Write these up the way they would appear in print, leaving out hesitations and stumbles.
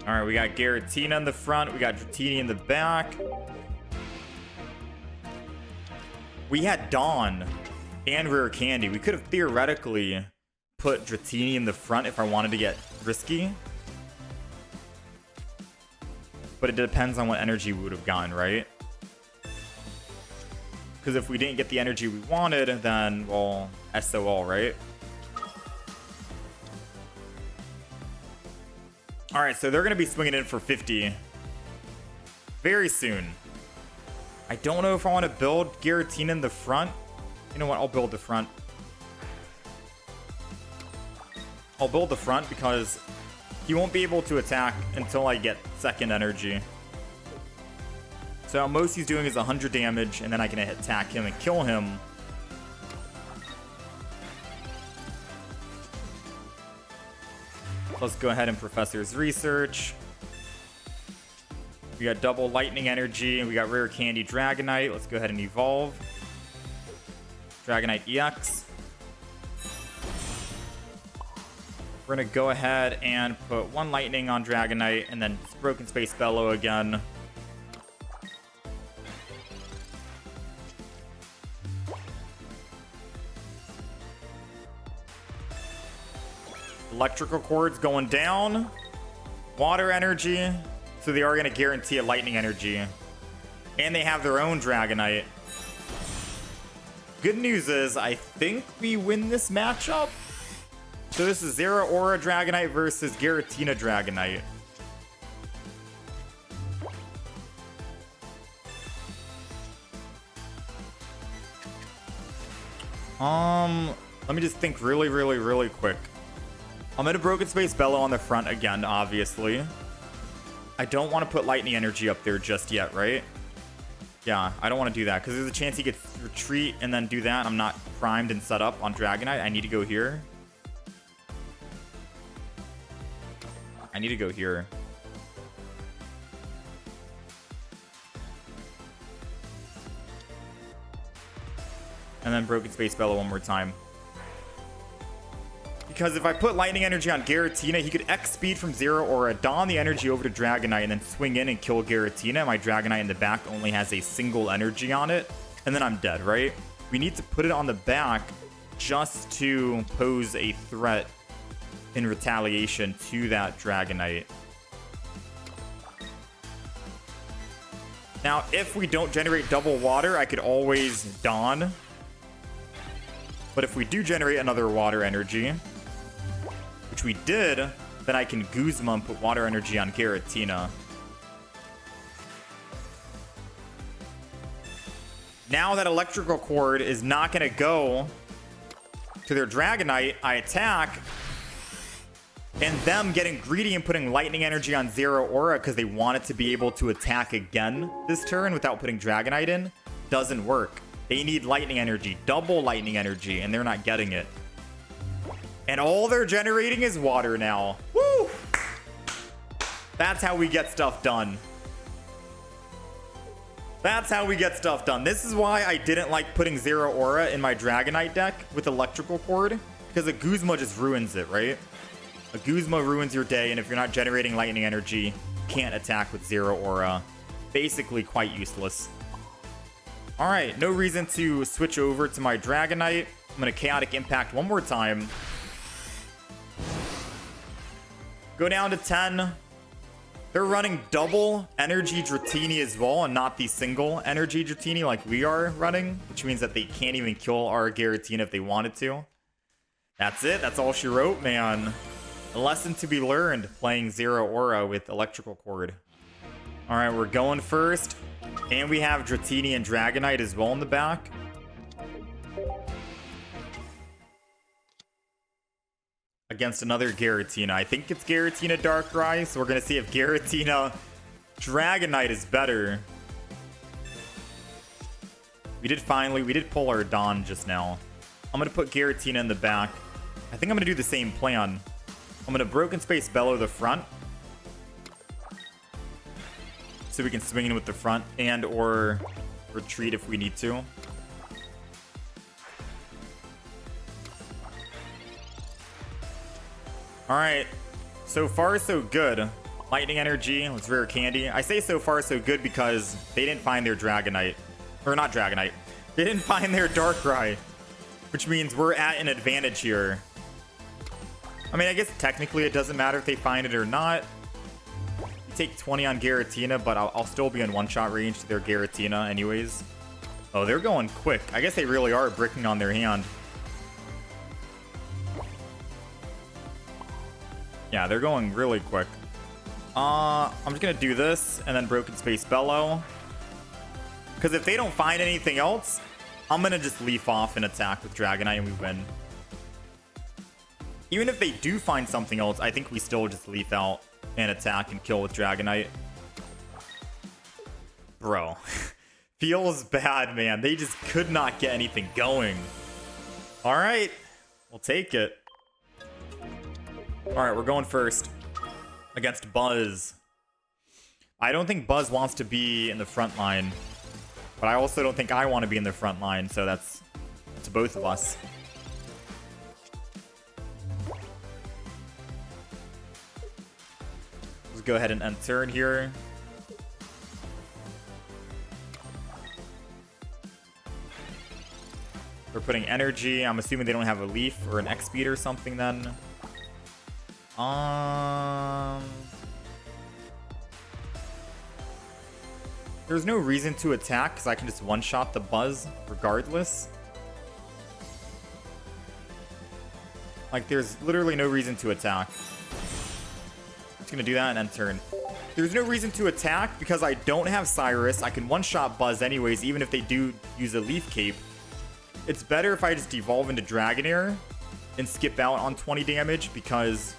All right, we got Giratina in the front. We got Dratini in the back. We had Dawn and Rare Candy. We could have theoretically put Dratini in the front if I wanted to get risky. But it depends on what energy we would have gotten, right? Because if we didn't get the energy we wanted, then, well, SOL, right? All right, so they're going to be swinging in for 50 very soon. I don't know if I want to build Giratina in the front. You know what? I'll build the front. I'll build the front because he won't be able to attack until I get second energy. So most he's doing is 100 damage, and then I can attack him and kill him. Let's go ahead and Professor's Research. We got double lightning energy, and we got rare candy Dragonite. Let's go ahead and evolve. Dragonite EX. We're going to go ahead and put one lightning on Dragonite, and then Broken Space Bellow again. Electrical Cord's going down. Water energy. So they are going to guarantee a lightning energy. And they have their own Dragonite. Good news is, I think we win this matchup. So this is Zera Aura Dragonite versus Giratina Dragonite. Let me just think really quick. I'm going to Broken Space Bellow on the front again, obviously. I don't want to put lightning energy up there just yet, right? Yeah, I don't want to do that because there's a chance he could retreat and then do that. I'm not primed and set up on Dragonite. I need to go here. I need to go here. And then Broken Space Bellow one more time. Because if I put lightning energy on Giratina, he could X speed from Zera Aura, don the energy over to Dragonite, and then swing in and kill Giratina. My Dragonite in the back only has a single energy on it, and then I'm dead, right? We need to put it on the back just to pose a threat in retaliation to that Dragonite. Now, if we don't generate double water, I could always Dawn. But if we do generate another water energy, which we did, then I can Guzma and put water energy on Giratina. Now that Electrical Cord is not going to go to their Dragonite, I attack. And them getting greedy and putting lightning energy on Zera Aura because they wanted to be able to attack again this turn without putting Dragonite in doesn't work. They need lightning energy, double lightning energy, and they're not getting it. And all they're generating is water now. Woo! That's how we get stuff done. That's how we get stuff done. This is why I didn't like putting Zera Aura in my Dragonite deck with Electrical Cord, because a Guzma just ruins it, right? A Guzma ruins your day, and if you're not generating lightning energy, you can't attack with Zera Aura. Basically quite useless. Alright, no reason to switch over to my Dragonite. I'm going to Chaotic Impact one more time. Go down to 10. They're running double energy Dratini as well, and not the single energy Dratini like we are running, which means that they can't even kill our Giratina if they wanted to. That's it. That's all she wrote, man. A lesson to be learned playing Zera Aura with Electrical Cord. All right, we're going first. And we have Dratini and Dragonite as well in the back. Against another Giratina. I think it's Giratina Darkrai, so we're going to see if Giratina Dragonite is better. We did pull our Dawn just now. I'm going to put Giratina in the back. I think I'm going to do the same plan. I'm going to Broken Space Bellow the front. So we can swing in with the front and or retreat if we need to. Alright, so far so good. Lightning energy. Let's rare candy. I say so far so good because they didn't find their Dragonite. Or not Dragonite. They didn't find their Darkrai. Which means we're at an advantage here. I mean, I guess technically it doesn't matter if they find it or not. You take 20 on Giratina, but I'll still be in one-shot range to their Giratina anyways. Oh, they're going quick. I guess they really are bricking on their hand. Yeah, they're going really quick. I'm just gonna do this and then Broken Space Bellow. Because if they don't find anything else, I'm gonna just leaf off and attack with Dragonite and we win. Even if they do find something else, I think we still just leaf out and attack and kill with Dragonite. Bro. Feels bad, man. They just could not get anything going. Alright. We'll take it. Alright, we're going first. Against Buzz. I don't think Buzz wants to be in the front line. But I also don't think I want to be in the front line. So that's to both of us. Let's go ahead and end turn here. We're putting energy. I'm assuming they don't have a leaf or an X-Speed or something then. There's no reason to attack because I can just one-shot the Buzz regardless. Like, there's literally no reason to attack. Just gonna do that and end turn. There's no reason to attack because I don't have Cyrus. I can one-shot Buzz anyways, even if they do use a Leaf Cape. It's better if I just evolve into Dragonair and skip out on 20 damage because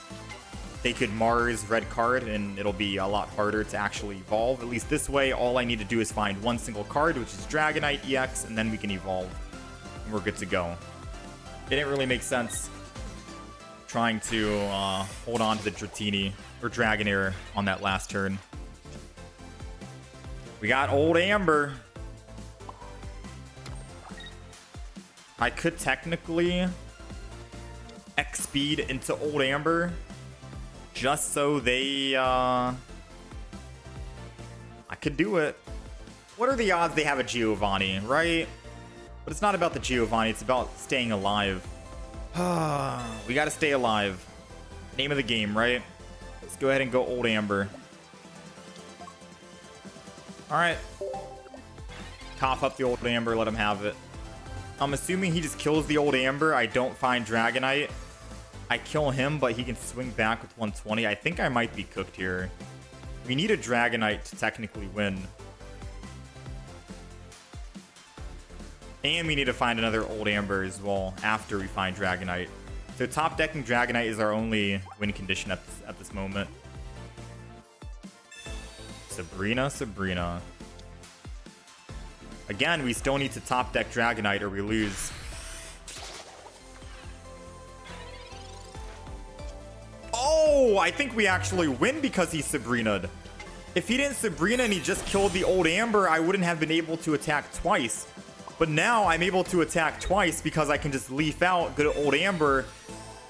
they could Mars red card and it'll be a lot harder to actually evolve. At least this way, all I need to do is find one single card, which is Dragonite EX, and then we can evolve. And we're good to go. It didn't really make sense trying to hold on to the Dratini or Dragonair on that last turn. We got Old Amber. I could technically X-Speed into Old Amber just so they, I could do it. What are the odds they have a Giovanni, right? But it's not about the Giovanni, it's about staying alive. We gotta stay alive. Name of the game, right? Let's go ahead and go Old Amber. Alright. Cough up the Old Amber, let him have it. I'm assuming he just kills the Old Amber. I don't find Dragonite. I kill him, but he can swing back with 120. I think I might be cooked here. We need a Dragonite to technically win. And we need to find another Old Amber as well after we find Dragonite. So top decking Dragonite is our only win condition at this moment. Sabrina. Again, we still need to top deck Dragonite or we lose. Oh, I think we actually win because he Sabrina'd. If he didn't Sabrina and he just killed the Old Amber, I wouldn't have been able to attack twice. But now I'm able to attack twice because I can just leaf out, go to Old Amber,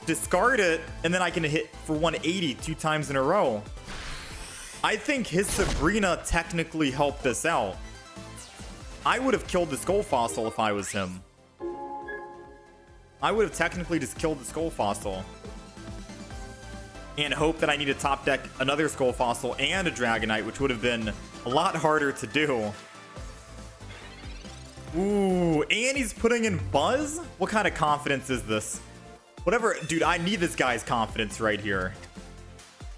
discard it, and then I can hit for 180 2 times in a row. I think his Sabrina technically helped us out. I would have killed the Skull Fossil if I was him. I would have technically just killed the Skull Fossil. And hope that I need to top deck another Skull Fossil and a Dragonite, which would have been a lot harder to do. Ooh, and he's putting in Buzz? What kind of confidence is this? Whatever, dude, I need this guy's confidence right here.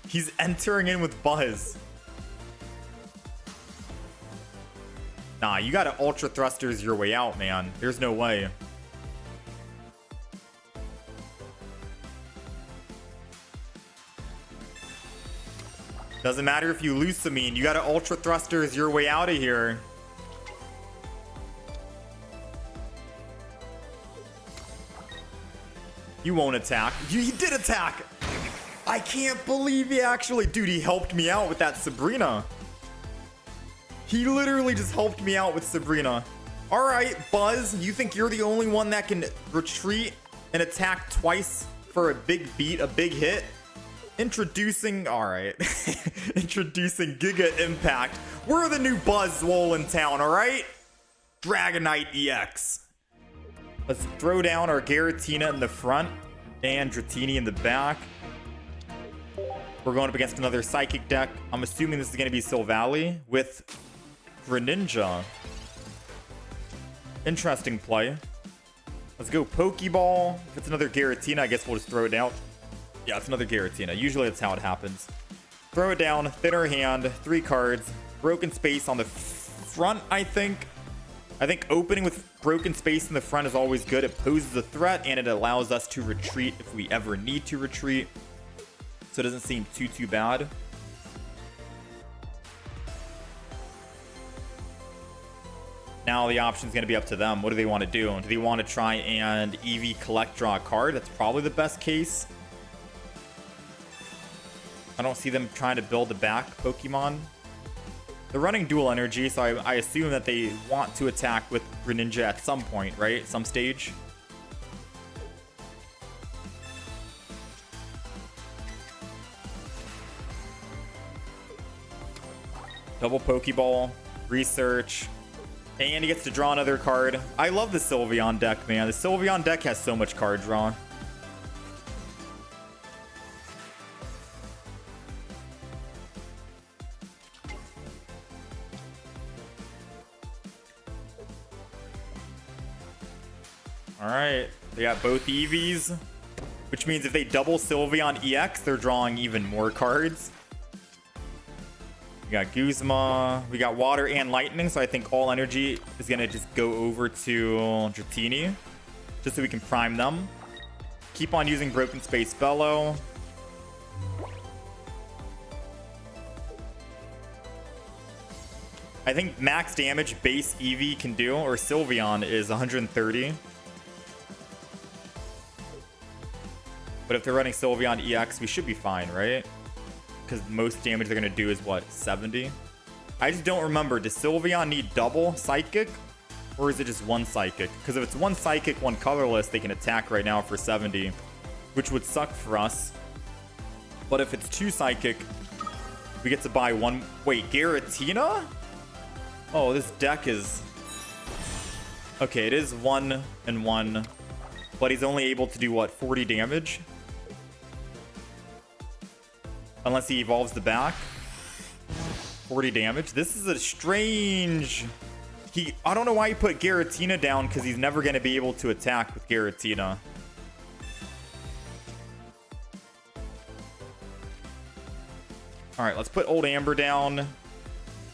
He's entering in with Buzz. Nah, you gotta Ultra Thrusters your way out, man. There's no way. Doesn't matter if you lose Samine, you gotta Ultra Thrusters your way out of here. You won't attack. He did attack! I can't believe he actually... Dude, he helped me out with that Sabrina. He literally just helped me out with Sabrina. Alright, Buzz, you think you're the only one that can retreat and attack twice for a big beat, a big hit? Introducing, all right. Introducing Giga Impact. We're the new Buzzwole in town, all right? Dragonite EX. Let's throw down our Giratina in the front and Dratini in the back. We're going up against another Psychic deck. I'm assuming this is going to be Silvally with Greninja. Interesting play. Let's go Pokeball. If it's another Giratina, I guess we'll just throw it out. Yeah, it's another Giratina. Usually that's how it happens. Throw it down, thinner hand, 3 cards. Broken Space on the front, I think. I think opening with Broken Space in the front is always good. It poses a threat, and it allows us to retreat if we ever need to retreat. So it doesn't seem too bad. Now the option is going to be up to them. What do they want to do? Do they want to try and Eevee collect, draw a card? That's probably the best case. I don't see them trying to build a back Pokemon. They're running dual energy, so I assume that they want to attack with Greninja at some point, right? Some stage. Double Pokeball, research, and he gets to draw another card. I love the Sylveon deck, man. The Sylveon deck has so much card draw. All right, they got both Eevees, which means if they double Sylveon EX, they're drawing even more cards. We got Guzma, we got Water and Lightning, so I think all energy is gonna just go over to Dratini, just so we can prime them. Keep on using Broken Space Bellow. I think max damage base Eevee can do, or Sylveon, is 130. But if they're running Sylveon EX, we should be fine, right? Because most damage they're going to do is, what, 70? I just don't remember. Does Sylveon need double Psychic? Or is it just one Psychic? Because if it's one Psychic, one Colorless, they can attack right now for 70. Which would suck for us. But if it's 2 Psychic, we get to buy 1... Wait, Giratina? Oh, this deck is... Okay, it is 1 and 1. But he's only able to do, what, 40 damage? Unless he evolves the back. 40 damage. This is a strange... I don't know why he put Giratina down, because he's never going to be able to attack with Giratina. Alright, let's put Old Amber down.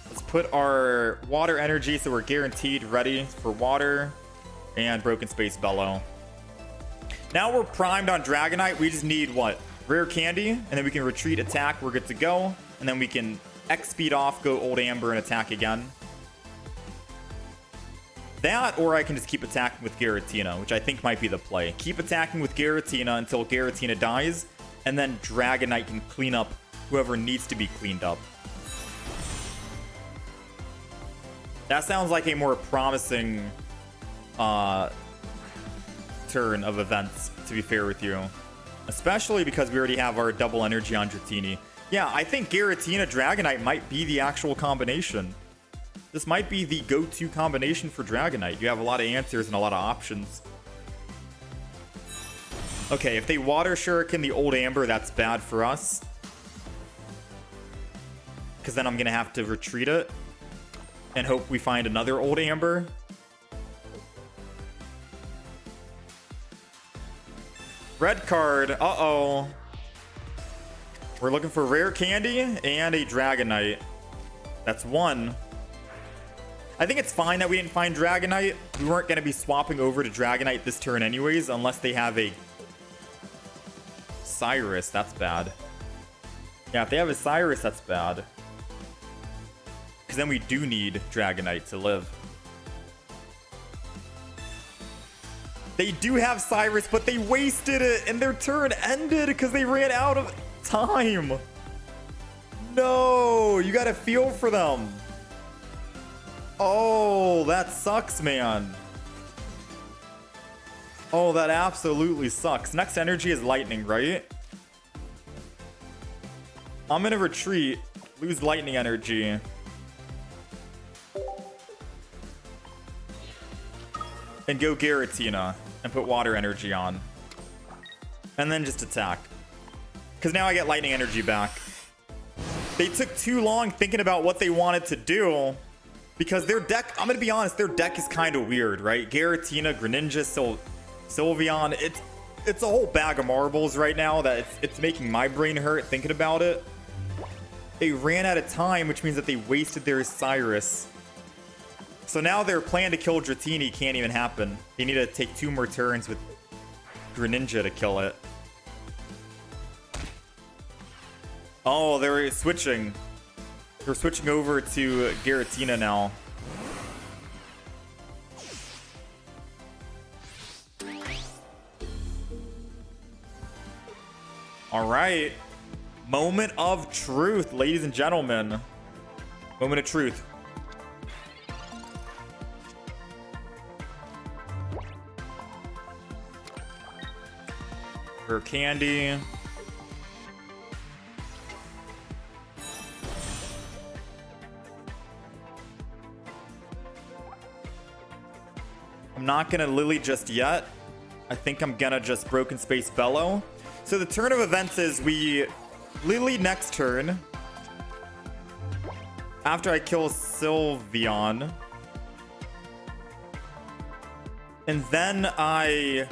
Let's put our water energy so we're guaranteed ready for water. And Broken Space Bellow. Now we're primed on Dragonite. We just need, what? Rare Candy, and then we can retreat, attack, we're good to go. And then we can X speed off, go Old Amber, and attack again. That, or I can just keep attacking with Giratina, which I think might be the play. Keep attacking with Giratina until Giratina dies, and then Dragonite can clean up whoever needs to be cleaned up. That sounds like a more promising turn of events, to be fair with you. Especially because we already have our double energy on Dratini. Yeah, I think Giratina Dragonite might be the actual combination. This might be the go-to combination for Dragonite. You have a lot of answers and a lot of options. Okay, if they Water Shuriken the Old Amber, that's bad for us. Because then I'm going to have to retreat it. And hope we find another Old Amber. Red card. Uh-oh. We're looking for Rare Candy and a Dragonite. That's 1. I think it's fine that we didn't find Dragonite. We weren't going to be swapping over to Dragonite this turn anyways, unless they have a Cyrus. That's bad. Yeah, if they have a Cyrus, that's bad. Because then we do need Dragonite to live. They do have Cyrus, but they wasted it, and their turn ended because they ran out of time. No, you gotta feel for them. Oh, that sucks, man. Oh, that absolutely sucks. Next energy is Lightning, right? I'm gonna retreat, lose lightning energy. And go Giratina and put water energy on. And then just attack. Because now I get lightning energy back. They took too long thinking about what they wanted to do. Because their deck, I'm going to be honest, their deck is kind of weird, right? Giratina, Greninja, Sylveon. It's a whole bag of marbles right now that it's making my brain hurt thinking about it. They ran out of time, which means that they wasted their Cyrus. So now their plan to kill Dratini can't even happen. They need to take 2 more turns with Greninja to kill it. Oh, they're switching. They're switching over to Giratina now. All right. Moment of truth, ladies and gentlemen. Moment of truth. For candy. I'm not gonna Lillie just yet. I think I'm gonna just Broken Space Bellow. So the turn of events is we Lillie next turn. After I kill Sylveon. And then I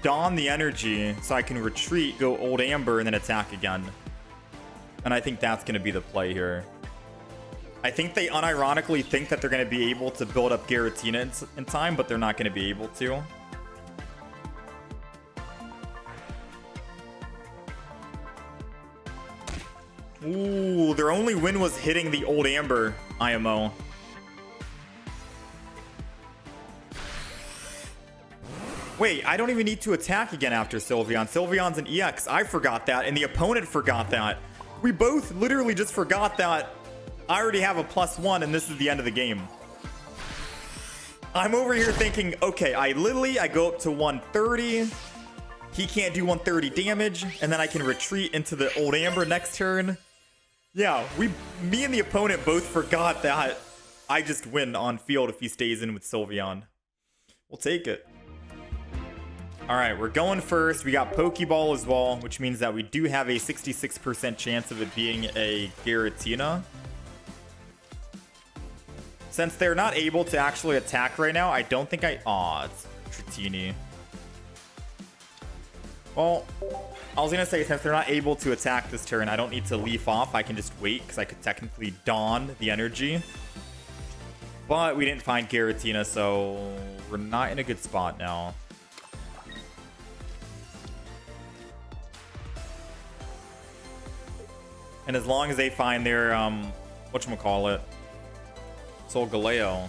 don the energy so I can retreat, go Old Amber, and then attack again. And I think that's going to be the play here. I think they unironically think that they're going to be able to build up Giratina in time, but they're not going to be able to. Ooh, their only win was hitting the Old Amber IMO. Wait, I don't even need to attack again after Sylveon. Sylveon's an EX. I forgot that, and the opponent forgot that. We both literally just forgot that I already have a +1, and this is the end of the game. I'm over here thinking, okay, I Lillie, I go up to 130. He can't do 130 damage, and then I can retreat into the Old Amber next turn. Yeah, me and the opponent both forgot that I just win on field if he stays in with Sylveon. We'll take it. All right, we're going first. We got Pokeball as well, which means that we do have a 66% chance of it being a Giratina. Since they're not able to actually attack right now, I don't think Aw, it's Dratini. Well, I was going to say, since they're not able to attack this turn, I don't need to leaf off. I can just wait, because I could technically don the energy. But we didn't find Giratina, so we're not in a good spot now. And as long as they find their, whatchamacallit, Solgaleo.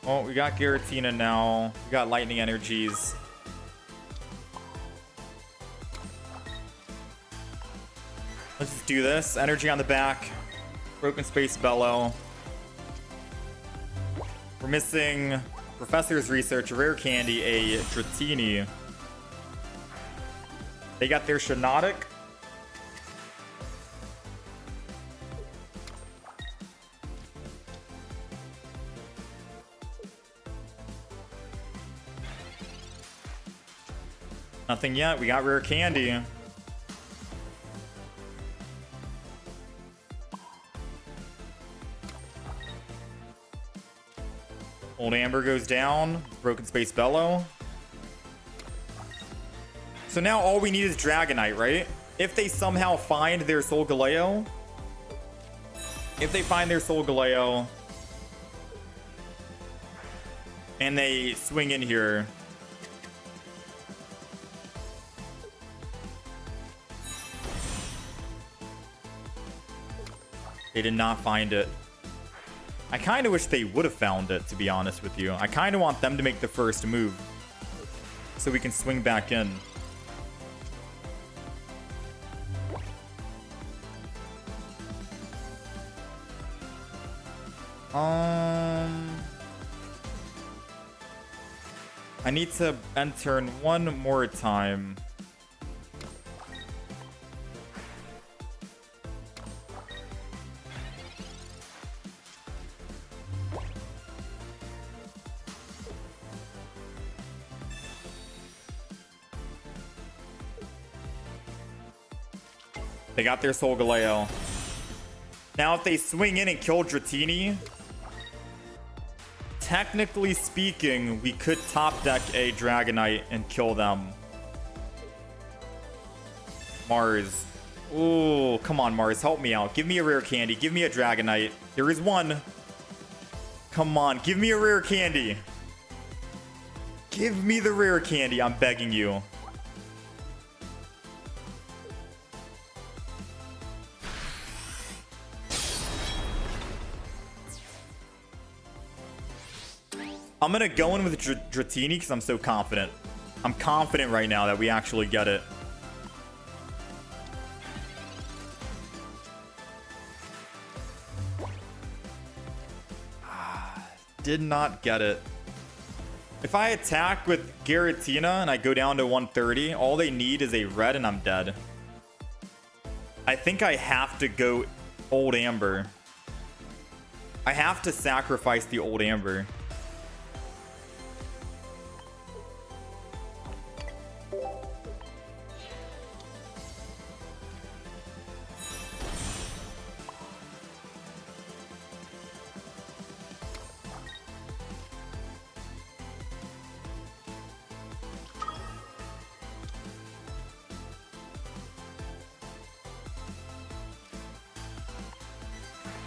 Oh, we got Giratina now. We got lightning energies. Let's just do this. Energy on the back. Broken Space Bellow. We're missing Professor's Research, a Rare Candy, a Dratini. They got their Shiinotic. Nothing yet. We got Rare Candy. Old Amber goes down. Broken Space Bellow. So now all we need is Dragonite, right? If they somehow find their Solgaleo. If they find their Solgaleo. And they swing in here. They did not find it. I kind of wish they would have found it, to be honest with you. I kind of want them to make the first move so we can swing back in. I need to end turn one more time. They got their Solgaleo. Now, if they swing in and kill Dratini, technically speaking, we could top deck a Dragonite and kill them. Mars. Ooh, come on, Mars. Help me out. Give me a rare candy. Give me a Dragonite. There is one. Come on. Give me a rare candy. Give me the rare candy. I'm begging you. I'm going to go in with Dratini because I'm so confident. I'm confident right now that we actually get it. Did not get it. If I attack with Giratina and I go down to 130, all they need is a red and I'm dead. I think I have to go Old Amber. I have to sacrifice the Old Amber.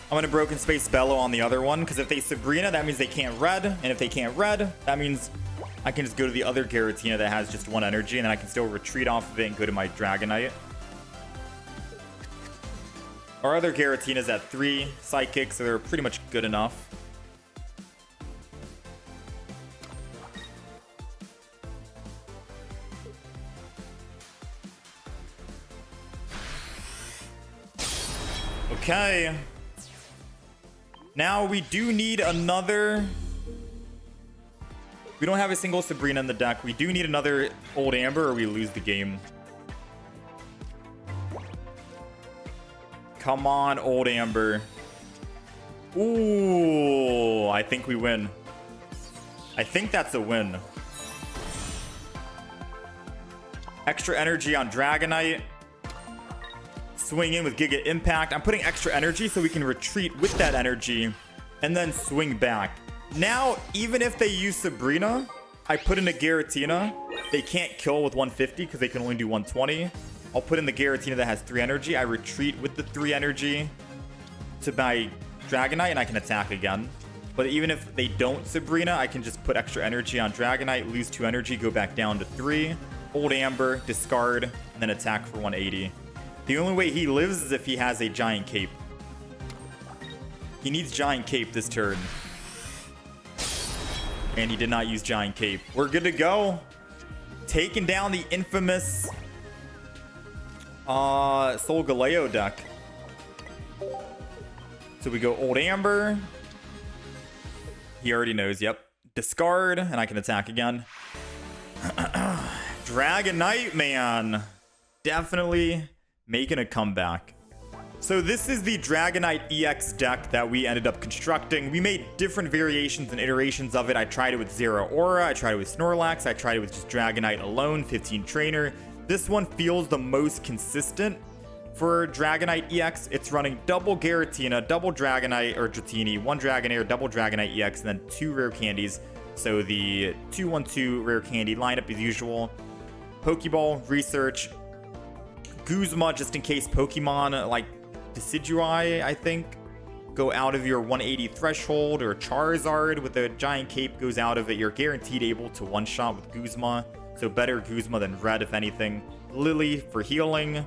I'm going to Broken Space Bellow on the other one, because if they Sabrina, that means they can't red. And if they can't red, that means I can just go to the other Giratina that has just one energy, and then I can still retreat off of it and go to my Dragonite. Our other Giratina's at 3 Psychic, so they're pretty much good enough. Okay. Now we do need another... We don't have a single Sabrina in the deck. We do need another Old Amber or we lose the game. Come on, Old Amber. Ooh, I think we win. I think that's a win. Extra energy on Dragonite. Swing in with Giga Impact. I'm putting extra energy so we can retreat with that energy and then swing back. Now, even if they use Sabrina, I put in a Giratina. They can't kill with 150 because they can only do 120. I'll put in the Giratina that has 3 energy. I retreat with the 3 energy to my Dragonite and I can attack again. But even if they don't Sabrina, I can just put extra energy on Dragonite, lose 2 energy, go back down to 3. Old Amber, discard, and then attack for 180. The only way he lives is if he has a Giant Cape. He needs Giant Cape this turn. And he did not use Giant Cape. We're good to go. Taking down the infamous Solgaleo deck. So we go Old Amber. He already knows, yep. Discard, and I can attack again. Dragonite, man. Definitely making a comeback. So this is the Dragonite EX deck that we ended up constructing. We made different variations and iterations of it. I tried it with Zero Aura, I tried it with Snorlax, I tried it with just Dragonite alone, 15 trainer. This one feels the most consistent for Dragonite EX. It's running double Giratina, double Dragonite or Dratini, 1 Dragonair, double Dragonite EX, and then 2 rare candies. So the 2-1-2 rare candy lineup as usual. Pokeball, Research, Guzma, just in case Pokemon like Decidueye, I think, go out of your 180 threshold, or Charizard with a Giant Cape goes out of it. You're guaranteed able to one-shot with Guzma, so better Guzma than Red if anything. Lillie for healing.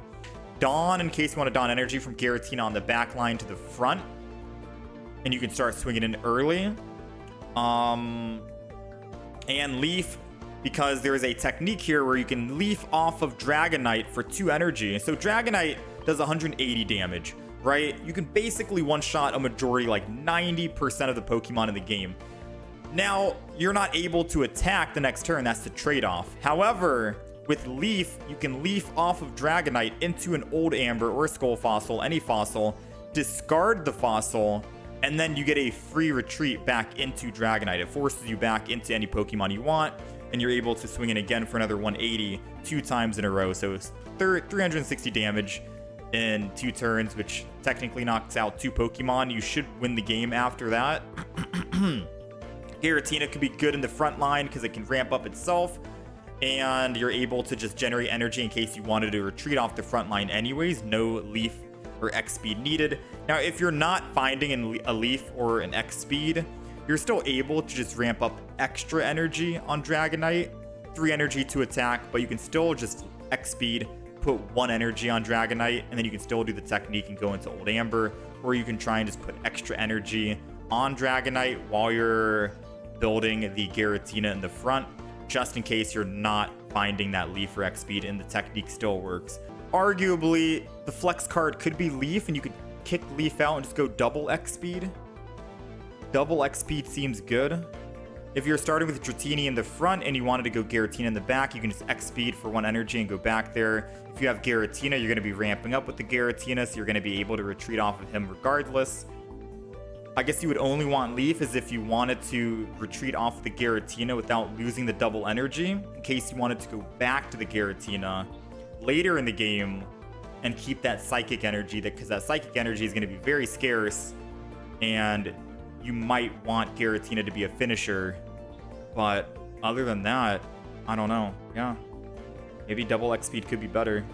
Dawn in case you want to Dawn energy from Giratina on the back line to the front, and you can start swinging in early. And Leaf, because there is a technique here where you can leaf off of Dragonite for 2 energy. So Dragonite does 180 damage, right? You can basically one-shot a majority, like 90% of the Pokemon in the game. Now, you're not able to attack the next turn. That's the trade-off. However, with Leaf, you can Leaf off of Dragonite into an Old Amber or a Skull Fossil, any fossil, discard the fossil, and then you get a free retreat back into Dragonite. It forces you back into any Pokemon you want, and you're able to swing in again for another 180 2 times in a row. So it's 360 damage in 2 turns, which technically knocks out 2 Pokemon. You should win the game after that. Giratina could be good in the front line because it can ramp up itself, and you're able to just generate energy in case you wanted to retreat off the front line anyways. No Leaf or X speed needed. Now, if you're not finding a Leaf or an X speed, you're still able to just ramp up extra energy on Dragonite. 3 energy to attack, but you can still just X speed, put 1 energy on Dragonite, and then you can still do the technique and go into Old Amber, or you can try and just put extra energy on Dragonite while you're building the Giratina in the front, just in case you're not finding that Leaf or X speed, and the technique still works. Arguably, the flex card could be Leaf, and you could kick Leaf out and just go double X speed. Double X speed seems good. If you're starting with Dratini in the front and you wanted to go Giratina in the back, you can just X speed for 1 energy and go back there. If you have Giratina, you're going to be ramping up with the Giratina, so you're going to be able to retreat off of him regardless. I guess you would only want Leaf as if you wanted to retreat off the Giratina without losing the double energy, in case you wanted to go back to the Giratina later in the game and keep that psychic energy, because that psychic energy is going to be very scarce, and you might want Giratina to be a finisher. But other than that, I don't know. Yeah, maybe double X speed could be better.